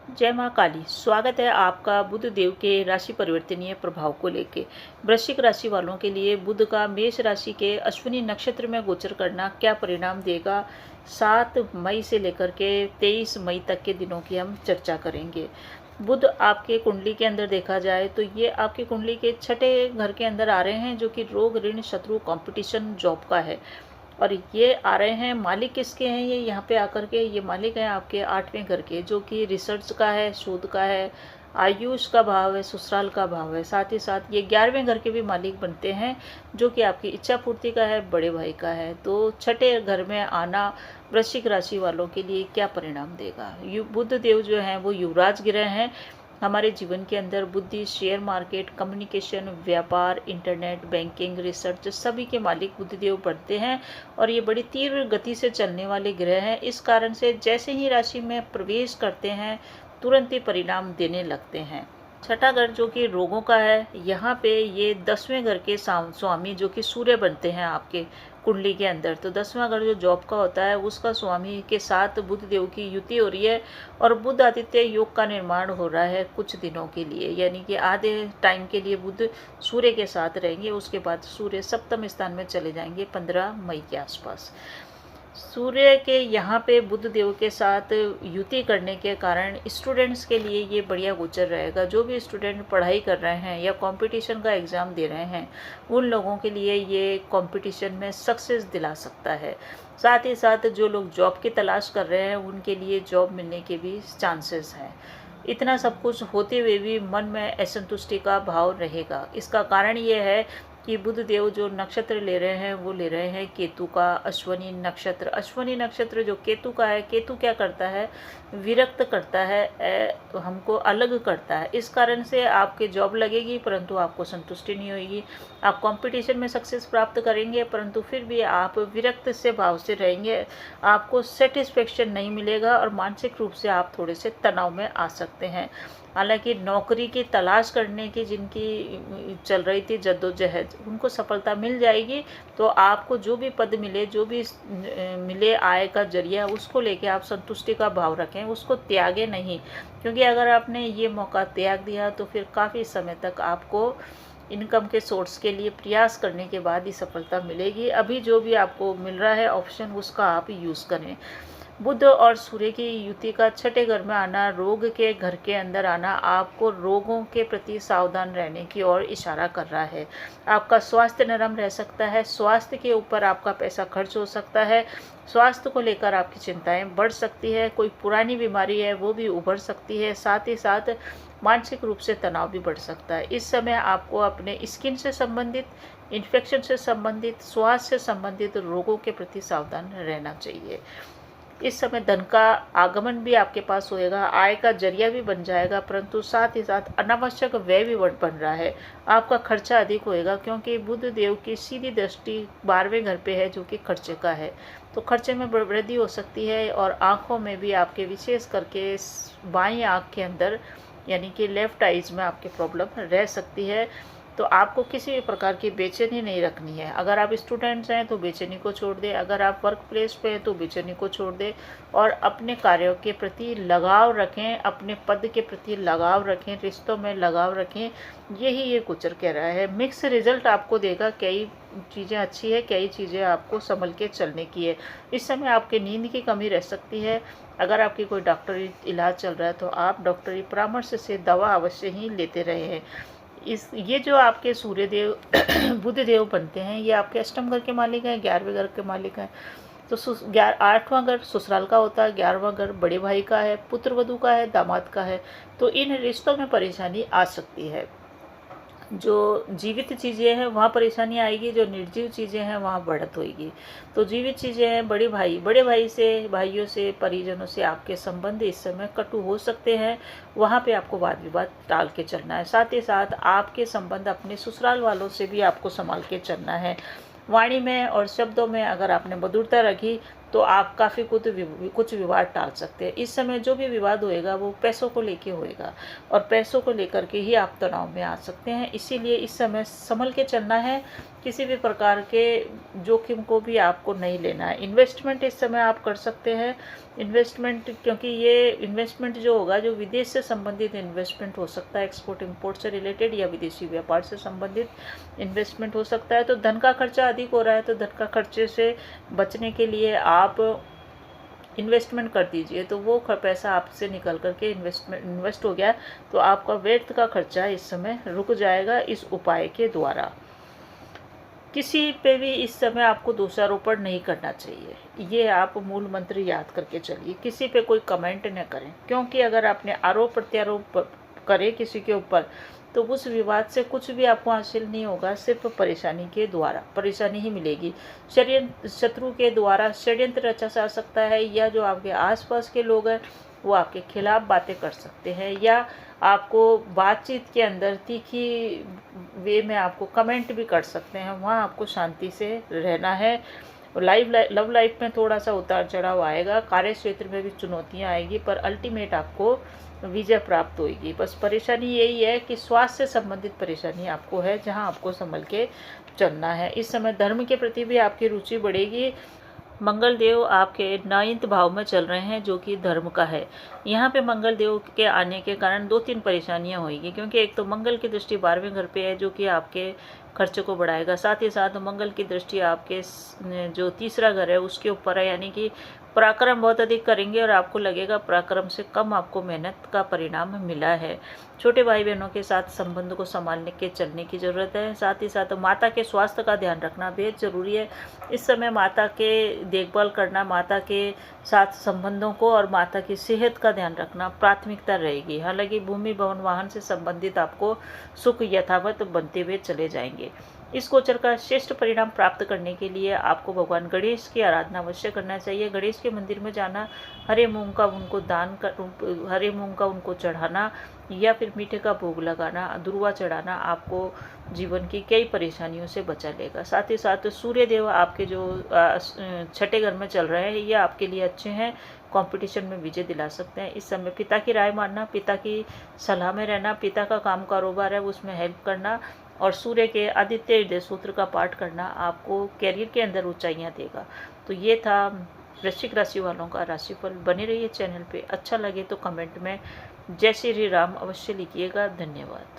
जय माँ काली। स्वागत है आपका बुध देव के राशि परिवर्तनीय प्रभाव को लेके। वृश्चिक राशि वालों के लिए बुध का मेष राशि के अश्विनी नक्षत्र में गोचर करना क्या परिणाम देगा, 7 मई से लेकर के 23 मई तक के दिनों की हम चर्चा करेंगे। बुध आपके कुंडली के अंदर देखा जाए तो ये आपकी कुंडली के छठे घर के अंदर आ रहे हैं, जो कि रोग, ऋण, शत्रु, कंपटीशन, जॉब का है। और ये आ रहे हैं, मालिक किसके हैं ये यहाँ पे आकर के, ये मालिक हैं आपके 8वें घर के, जो कि रिसर्च का है, शोध का है, आयुष का भाव है, ससुराल का भाव है। साथ ही साथ ये 11वें घर के भी मालिक बनते हैं, जो कि आपकी इच्छा पूर्ति का है, बड़े भाई का है। तो छठे घर में आना वृश्चिक राशि वालों के लिए क्या परिणाम देगा। बुध देव जो हैं वो युवराज ग्रह हैं हमारे जीवन के अंदर। बुद्धि, शेयर मार्केट, कम्युनिकेशन, व्यापार, इंटरनेट, बैंकिंग, रिसर्च, सभी के मालिक बुधदेव बनते हैं। और ये बड़ी तीव्र गति से चलने वाले ग्रह हैं। इस कारण से जैसे ही राशि में प्रवेश करते हैं तुरंत ही परिणाम देने लगते हैं। छठा घर जो कि रोगों का है, यहाँ पे ये 10वें घर के स्वामी जो कि सूर्य बनते हैं आपके कुंडली के अंदर। तो 10वां घर जो जॉब का होता है उसका स्वामी के साथ बुध देव की युति हो रही है और बुध आदित्य योग का निर्माण हो रहा है कुछ दिनों के लिए, यानी कि आधे टाइम के लिए बुध सूर्य के साथ रहेंगे। उसके बाद सूर्य सप्तम स्थान में चले जाएंगे 15 मई के आसपास। सूर्य के यहाँ पे बुध देव के साथ युति करने के कारण स्टूडेंट्स के लिए ये बढ़िया गोचर रहेगा। जो भी स्टूडेंट पढ़ाई कर रहे हैं या कंपटीशन का एग्ज़ाम दे रहे हैं उन लोगों के लिए ये कंपटीशन में सक्सेस दिला सकता है। साथ ही साथ जो लोग जॉब की तलाश कर रहे हैं उनके लिए जॉब मिलने के भी चांसेस हैं। इतना सब कुछ होते हुए भी मन में असंतुष्टि का भाव रहेगा। इसका कारण ये है कि बुध देव जो नक्षत्र ले रहे हैं वो ले रहे हैं केतु का अश्वनी नक्षत्र। अश्वनी नक्षत्र जो केतु का है, केतु क्या करता है, विरक्त करता है, हमको अलग करता है। इस कारण से आपके जॉब लगेगी परंतु आपको संतुष्टि नहीं होगी। आप कंपटीशन में सक्सेस प्राप्त करेंगे परंतु फिर भी आप विरक्त से भाव से रहेंगे, आपको सेटिस्फेक्शन नहीं मिलेगा और मानसिक रूप से आप थोड़े से तनाव में आ सकते हैं। हालांकि नौकरी की तलाश करने की जिनकी चल रही थी जद्दोजहद, उनको सफलता मिल जाएगी। तो आपको जो भी पद मिले, जो भी मिले आय का जरिया, उसको लेके आप संतुष्टि का भाव रखें, उसको त्यागें नहीं। क्योंकि अगर आपने ये मौका त्याग दिया तो फिर काफ़ी समय तक आपको इनकम के सोर्स के लिए प्रयास करने के बाद ही सफलता मिलेगी। अभी जो भी आपको मिल रहा है ऑप्शन, उसका आप यूज़ करें। बुध और सूर्य की युति का छठे घर में आना, रोग के घर के अंदर आना, आपको रोगों के प्रति सावधान रहने की ओर इशारा कर रहा है। आपका स्वास्थ्य नरम रह सकता है, स्वास्थ्य के ऊपर आपका पैसा खर्च हो सकता है, स्वास्थ्य को लेकर आपकी चिंताएं बढ़ सकती है, कोई पुरानी बीमारी है वो भी उभर सकती है। साथ ही साथ मानसिक रूप से तनाव भी बढ़ सकता है। इस समय आपको अपने स्किन से संबंधित, इन्फेक्शन से संबंधित, स्वास्थ्य से संबंधित रोगों के प्रति सावधान रहना चाहिए। इस समय धन का आगमन भी आपके पास होएगा, आय का जरिया भी बन जाएगा, परंतु साथ ही साथ अनावश्यक व्यय भी बन रहा है। आपका खर्चा अधिक होएगा क्योंकि बुध देव की सीधी दृष्टि 12वें घर पे है जो कि खर्चे का है। तो खर्चे में वृद्धि हो सकती है और आँखों में भी आपके, विशेष करके बाईं आँख के अंदर यानी कि लेफ्ट आइज में आपके प्रॉब्लम रह सकती है। तो आपको किसी भी प्रकार की बेचैनी नहीं रखनी है। अगर आप स्टूडेंट्स हैं तो बेचैनी को छोड़ दें, अगर आप वर्क प्लेस पे हैं तो बेचैनी को छोड़ दें और अपने कार्यों के प्रति लगाव रखें, अपने पद के प्रति लगाव रखें, रिश्तों में लगाव रखें। यही ये गोचर कह रहा है। मिक्स रिजल्ट आपको देगा, कई चीज़ें अच्छी है, कई चीज़ें आपको संभल के चलने की है। इस समय आपके नींद की कमी रह सकती है। अगर आपकी कोई डॉक्टरी इलाज चल रहा है तो आप डॉक्टरी परामर्श से दवा अवश्य ही लेते रहे हैं। ये जो आपके सूर्यदेव बुध देव बनते हैं ये आपके अष्टम घर के मालिक हैं, 11वें घर के मालिक हैं। तो 8वां घर ससुराल का होता है, 11वां घर बड़े भाई का है, पुत्र वधू का है, दामाद का है। तो इन रिश्तों में परेशानी आ सकती है। जो जीवित चीज़ें हैं वहाँ परेशानी आएगी, जो निर्जीव चीज़ें हैं वहाँ बढ़त होगी। तो जीवित चीज़ें हैं, बड़े भाई से, भाइयों से, परिजनों से आपके संबंध इस समय कटु हो सकते हैं। वहाँ पे आपको वाद विवाद टाल के चलना है। साथ ही साथ आपके संबंध अपने ससुराल वालों से भी आपको संभाल के चलना है। वाणी में और शब्दों में अगर आपने मधुरता रखी तो आप काफ़ी कुछ विवाद टाल सकते हैं। इस समय जो भी विवाद होएगा वो पैसों को लेके होएगा और पैसों को लेकर के ही आप तनाव में आ सकते हैं। इसीलिए इस समय संभल के चलना है। किसी भी प्रकार के जोखिम को भी आपको नहीं लेना है। इन्वेस्टमेंट इस समय आप कर सकते हैं। इन्वेस्टमेंट, क्योंकि ये इन्वेस्टमेंट जो होगा, जो विदेश से संबंधित इन्वेस्टमेंट हो सकता है, एक्सपोर्ट इंपोर्ट से रिलेटेड या विदेशी व्यापार से संबंधित इन्वेस्टमेंट हो सकता है। तो धन का खर्चा अधिक हो रहा है, तो धन का खर्चे से बचने के लिए आप इन्वेस्टमेंट कर दीजिए। तो वो पैसा आपसे निकल करके इन्वेस्ट हो गया, तो आपका व्यर्थ का खर्चा इस समय रुक जाएगा इस उपाय के द्वारा। किसी पे भी इस समय आपको दोषारोपण नहीं करना चाहिए। ये आप मूल मंत्र याद करके चलिए। किसी पे कोई कमेंट न करें, क्योंकि अगर आपने आरोप प्रत्यारोप करे किसी के ऊपर, तो उस विवाद से कुछ भी आपको हासिल नहीं होगा, सिर्फ परेशानी के द्वारा परेशानी ही मिलेगी। शत्रु के द्वारा षड्यंत्र रचा जा सकता है, या जो आपके आसपास के लोग हैं वो आपके खिलाफ बातें कर सकते हैं, या आपको बातचीत के अंदर तीखी वे में आपको कमेंट भी कर सकते हैं। वहाँ आपको शांति से रहना है। लव लाइफ में थोड़ा सा उतार चढ़ाव आएगा, कार्य क्षेत्र में भी चुनौतियाँ आएगी, पर अल्टीमेट आपको विजय प्राप्त होगी। बस परेशानी यही है कि स्वास्थ्य से संबंधित परेशानी आपको है, जहां आपको संभल के चलना है। इस समय धर्म के प्रति भी आपकी रुचि बढ़ेगी। मंगल देव आपके 9th भाव में चल रहे हैं, जो कि धर्म का है। यहाँ पे मंगल देव के आने के कारण 2-3 परेशानियाँ होगी, क्योंकि एक तो मंगल की दृष्टि 12वें घर पे है, जो कि आपके खर्चे को बढ़ाएगा। साथ ही साथ मंगल की दृष्टि आपके जो तीसरा घर है उसके ऊपर है, यानी कि पराक्रम बहुत अधिक करेंगे और आपको लगेगा पराक्रम से कम आपको मेहनत का परिणाम मिला है। छोटे भाई बहनों के साथ संबंध को संभालने के चलने की ज़रूरत है। साथ ही साथ माता के स्वास्थ्य का ध्यान रखना बेहद ज़रूरी है। इस समय माता के देखभाल करना, माता के साथ संबंधों को और माता की सेहत का ध्यान रखना प्राथमिकता रहेगी। हालांकि भूमि भवन वाहन से संबंधित आपको सुख यथावत बनते हुए चले जाएंगे। इस गोचर का श्रेष्ठ परिणाम प्राप्त करने के लिए आपको भगवान गणेश की आराधना अवश्य करना चाहिए। गणेश के मंदिर में जाना, हरे मूंग का उनको चढ़ाना, या फिर मीठे का भोग लगाना, दुर्वा चढ़ाना आपको जीवन की कई परेशानियों से बचा लेगा। साथ ही साथ सूर्य देव आपके जो 6ठे घर में चल रहे हैं, ये आपके लिए अच्छे हैं, कंपटीशन में विजय दिला सकते हैं। इस समय पिता की राय मानना, पिता की सलाह में रहना, पिता का काम कारोबार है उसमें हेल्प करना, और सूर्य के आदित्य हृदय सूत्र का पाठ करना आपको कैरियर के अंदर ऊंचाइयां देगा। तो ये था वृश्चिक राशि वालों का राशिफल। बने रहिए चैनल पे। अच्छा लगे तो कमेंट में जय श्री राम अवश्य लिखिएगा। धन्यवाद।